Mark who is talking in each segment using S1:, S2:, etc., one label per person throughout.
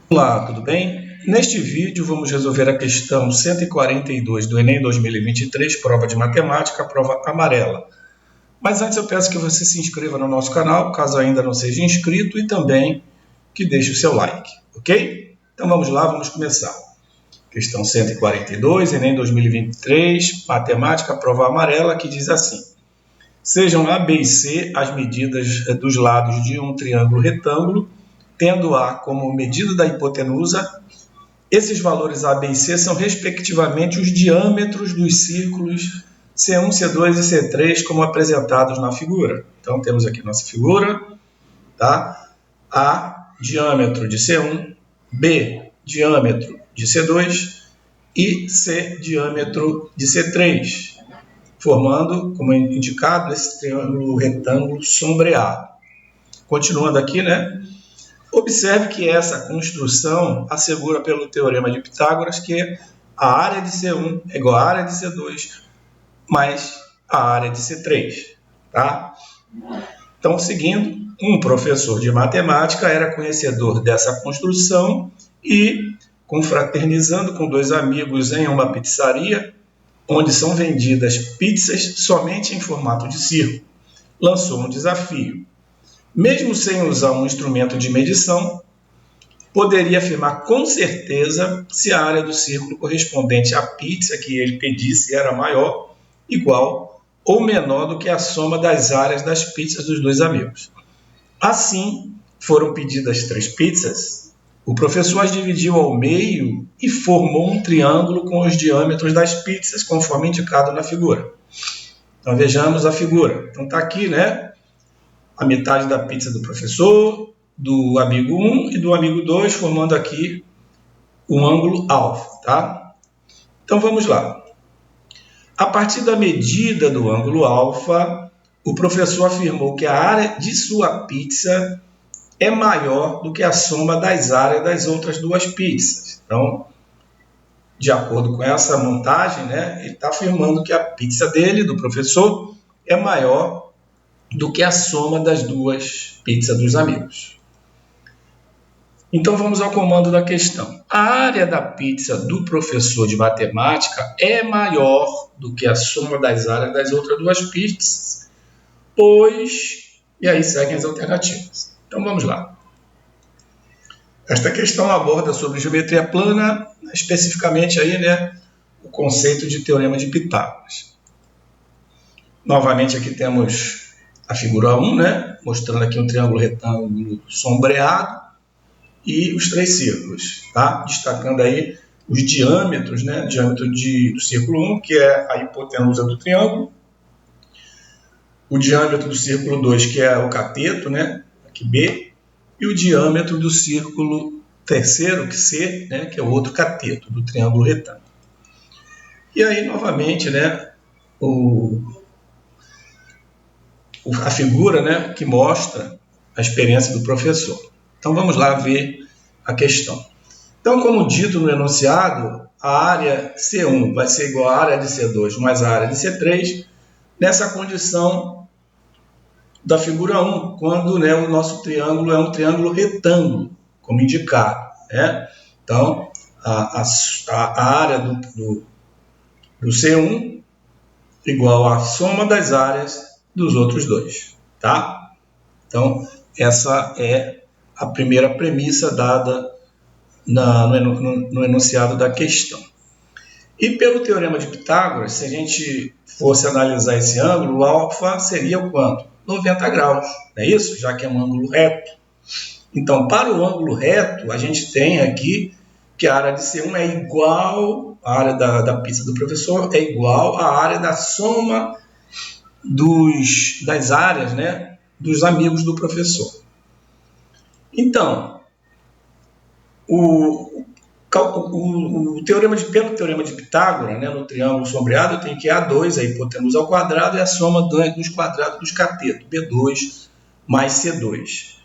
S1: Olá, tudo bem? Neste vídeo vamos resolver a questão 142 do Enem 2023, prova de matemática, prova amarela. Mas antes eu peço que você se inscreva no nosso canal, caso ainda não seja inscrito, e também que deixe o seu like, ok? Então vamos lá, vamos começar. Questão 142, Enem 2023, matemática, prova amarela, que diz assim: sejam A, B e C as medidas dos lados de um triângulo retângulo, tendo A como medida da hipotenusa. Esses valores A, B e C são, respectivamente, os diâmetros dos círculos C1, C2 e C3, como apresentados na figura. Então, temos aqui nossa figura, tá? A, diâmetro de C1, B, diâmetro de C2 e C, diâmetro de C3, formando, como indicado, esse triângulo retângulo sombreado. Continuando aqui, né? Observe que essa construção assegura pelo teorema de Pitágoras que a área de C1 é igual à área de C2 mais a área de C3. Tá? Então, seguindo, um professor de matemática era conhecedor dessa construção e, confraternizando com dois amigos em uma pizzaria, onde são vendidas pizzas somente em formato de círculo, lançou um desafio. Mesmo sem usar um instrumento de medição, poderia afirmar com certeza se a área do círculo correspondente à pizza que ele pedisse era maior, igual ou menor do que a soma das áreas das pizzas dos dois amigos. Assim, foram pedidas 3 pizzas, o professor as dividiu ao meio e formou um triângulo com os diâmetros das pizzas, conforme indicado na figura. Então, vejamos a figura. Então, está aqui, né? A metade da pizza do professor, do amigo 1 e do amigo 2, formando aqui um ângulo alfa, tá? Então vamos lá. A partir da medida do ângulo alfa, o professor afirmou que a área de sua pizza é maior do que a soma das áreas das outras duas pizzas. Então, de acordo com essa montagem, né, ele está afirmando que a pizza dele, do professor, é maior do que a soma das duas pizzas dos amigos. Então vamos ao comando da questão. A área da pizza do professor de matemática é maior do que a soma das áreas das outras duas pizzas, pois... E aí seguem as alternativas. Então vamos lá. Esta questão aborda sobre geometria plana, especificamente aí, né, o conceito de teorema de Pitágoras. Novamente aqui temos a figura 1, né, mostrando aqui um triângulo retângulo sombreado e os 3 círculos, tá? Destacando aí os diâmetros, né? O diâmetro do círculo 1, que é a hipotenusa do triângulo, o diâmetro do círculo 2, que é o cateto, né? Aqui B, e o diâmetro do círculo terceiro, que C, né? Que é o outro cateto do triângulo retângulo. E aí, novamente, né? A figura, né? Que mostra a experiência do professor. Então, vamos lá ver a questão. Então, como dito no enunciado, a área C1 vai ser igual à área de C2 mais a área de C3, nessa condição da figura 1, quando, né, o nosso triângulo é um triângulo retângulo, como indicado. Né? Então, a área do C1 igual à soma das áreas dos outros dois. Tá? Então, essa é a primeira premissa dada no enunciado da questão. E pelo teorema de Pitágoras, se a gente fosse analisar esse ângulo, o alfa seria o quanto? 90 graus, não é isso? Já que é um ângulo reto. Então, para o ângulo reto, a gente tem aqui que a área de C1 é igual, a área da pizza do professor é igual à área da soma das áreas, né, dos amigos do professor. Então, pelo teorema de Pitágoras, né, no triângulo sombreado, eu tenho que A2, a hipotenusa ao quadrado, e a soma dos quadrados dos catetos, B2 mais C2.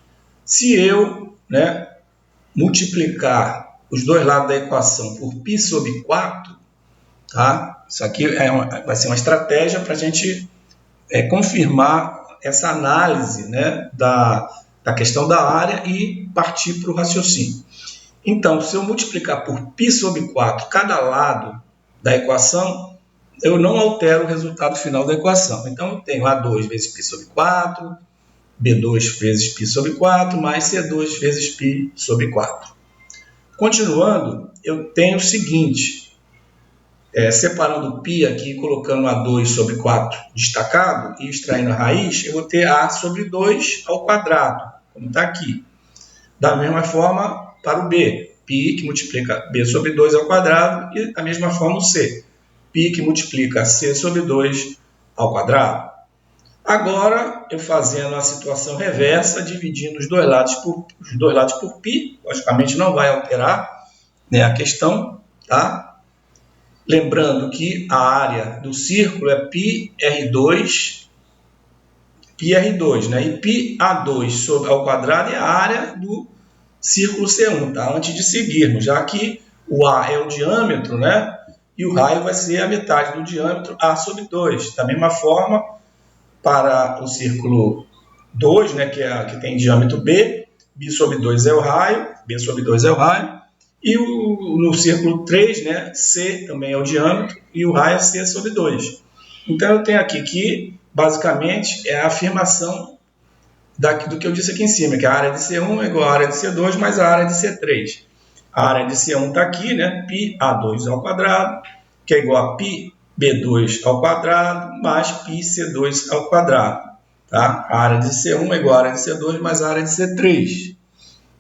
S1: Se eu, né, multiplicar os dois lados da equação por π sobre 4, tá? Isso aqui vai ser uma estratégia para a gente confirmar essa análise, né, da questão da área e partir para o raciocínio. Então, se eu multiplicar por π sobre 4 cada lado da equação, eu não altero o resultado final da equação. Então, eu tenho A2 vezes π sobre 4, B2 vezes π sobre 4, mais C2 vezes π sobre 4. Continuando, eu tenho o seguinte, separando o π aqui, colocando A2 sobre 4 destacado e extraindo a raiz, eu vou ter A sobre 2 ao quadrado, como está aqui. Da mesma forma, para o B, π que multiplica B sobre 2 ao quadrado, e da mesma forma o C, π que multiplica C sobre 2 ao quadrado. Agora, eu fazendo a situação reversa, dividindo os dois lados por π, logicamente não vai alterar, né, a questão, tá? Lembrando que a área do círculo é πr2, né? E πa2 ao quadrado é a área do círculo C1, tá? Antes de seguirmos, já que o A é o diâmetro, né? E o raio vai ser a metade do diâmetro A sobre 2. Da mesma forma, para o círculo 2, né, que tem diâmetro B, B sobre 2 é o raio, B sobre 2 é o raio, e no círculo 3, né, C também é o diâmetro, e o raio é C sobre 2. Então, eu tenho aqui que, basicamente, é a afirmação do que eu disse aqui em cima, que a área de C1 é igual à área de C2 mais a área de C3. A área de C1 está aqui, né, πa2 ao quadrado, que é igual a πb2 ao quadrado mais πc2 ao quadrado. Tá? A área de C1 é igual à área de C2 mais a área de C3.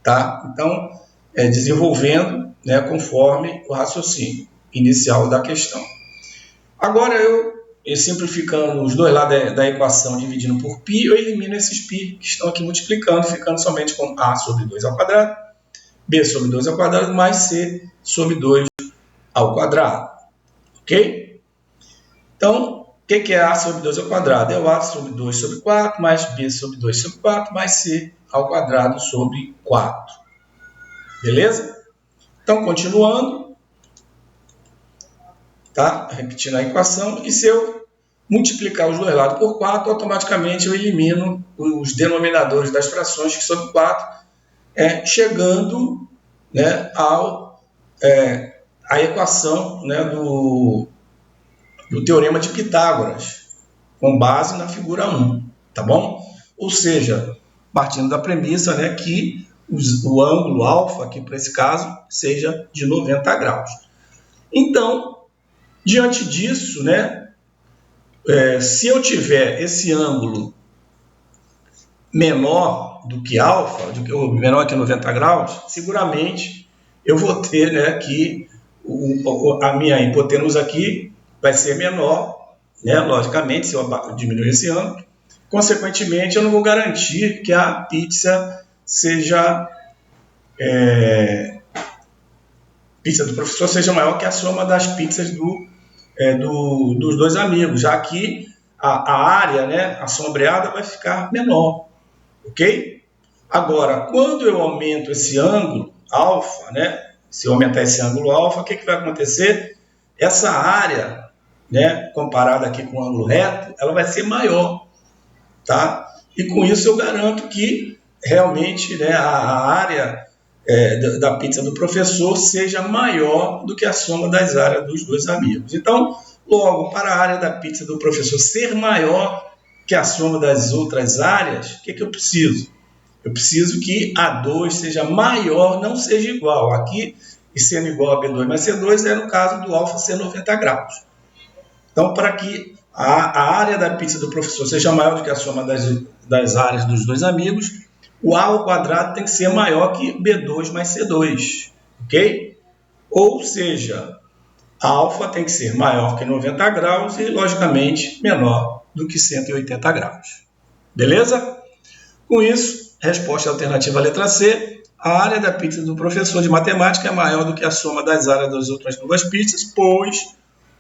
S1: Tá? Então, desenvolvendo, né, conforme o raciocínio inicial da questão. Agora, simplificando os dois lados da equação, dividindo por π, eu elimino esses π que estão aqui multiplicando, ficando somente com A sobre 2 ao quadrado, B sobre 2 ao quadrado, mais C sobre 2 ao quadrado. Ok? Então, o que é A sobre 2 ao quadrado? É o A sobre 2 sobre 4, mais B sobre 2 sobre 4, mais C ao quadrado sobre 4. Beleza? Então, continuando, tá? Repetindo a equação, e se eu multiplicar os dois lados por 4, automaticamente eu elimino os denominadores das frações, que sobre 4, chegando, né, a equação, né, do Teorema de Pitágoras, com base na figura 1, tá bom? Ou seja, partindo da premissa, né, que o ângulo alfa, aqui para esse caso, seja de 90 graus. Então, diante disso, né, se eu tiver esse ângulo menor do que alfa, menor que 90 graus, seguramente eu vou ter, né, que a minha hipotenusa aqui vai ser menor, né, logicamente, se eu diminuir esse ângulo. Consequentemente, eu não vou garantir que a pizza seja... pizza do professor seja maior que a soma das pizzas dos dois amigos, já que a área, né, a sombreada vai ficar menor, ok? Agora, quando eu aumento esse ângulo alfa, né, se eu aumentar esse ângulo alfa, o que vai acontecer? Essa área, né, comparada aqui com o ângulo reto, ela vai ser maior, tá? E com isso eu garanto que realmente, né, a área da pizza do professor seja maior do que a soma das áreas dos dois amigos. Então, logo, para a área da pizza do professor ser maior que a soma das outras áreas, o que eu preciso? Eu preciso que A2 seja maior, não seja igual. Aqui, e sendo igual a B2 mais C2, é no caso do alfa ser 90 graus. Então, para que a área da pizza do professor seja maior do que a soma das áreas dos dois amigos, o A ao quadrado tem que ser maior que B2 mais C2, ok? Ou seja, alfa tem que ser maior que 90 graus e, logicamente, menor do que 180 graus. Beleza? Com isso, resposta alternativa à letra C, a área da pizza do professor de matemática é maior do que a soma das áreas das outras duas pizzas, pois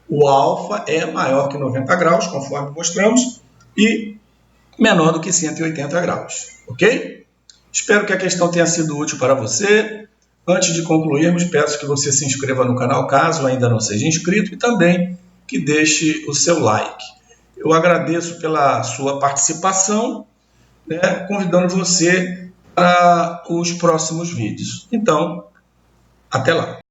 S1: o alfa é maior que 90 graus, conforme mostramos, e menor do que 180 graus, ok? Espero que a questão tenha sido útil para você. Antes de concluirmos, peço que você se inscreva no canal, caso ainda não seja inscrito, e também que deixe o seu like. Eu agradeço pela sua participação, né, convidando você para os próximos vídeos. Então, Até lá!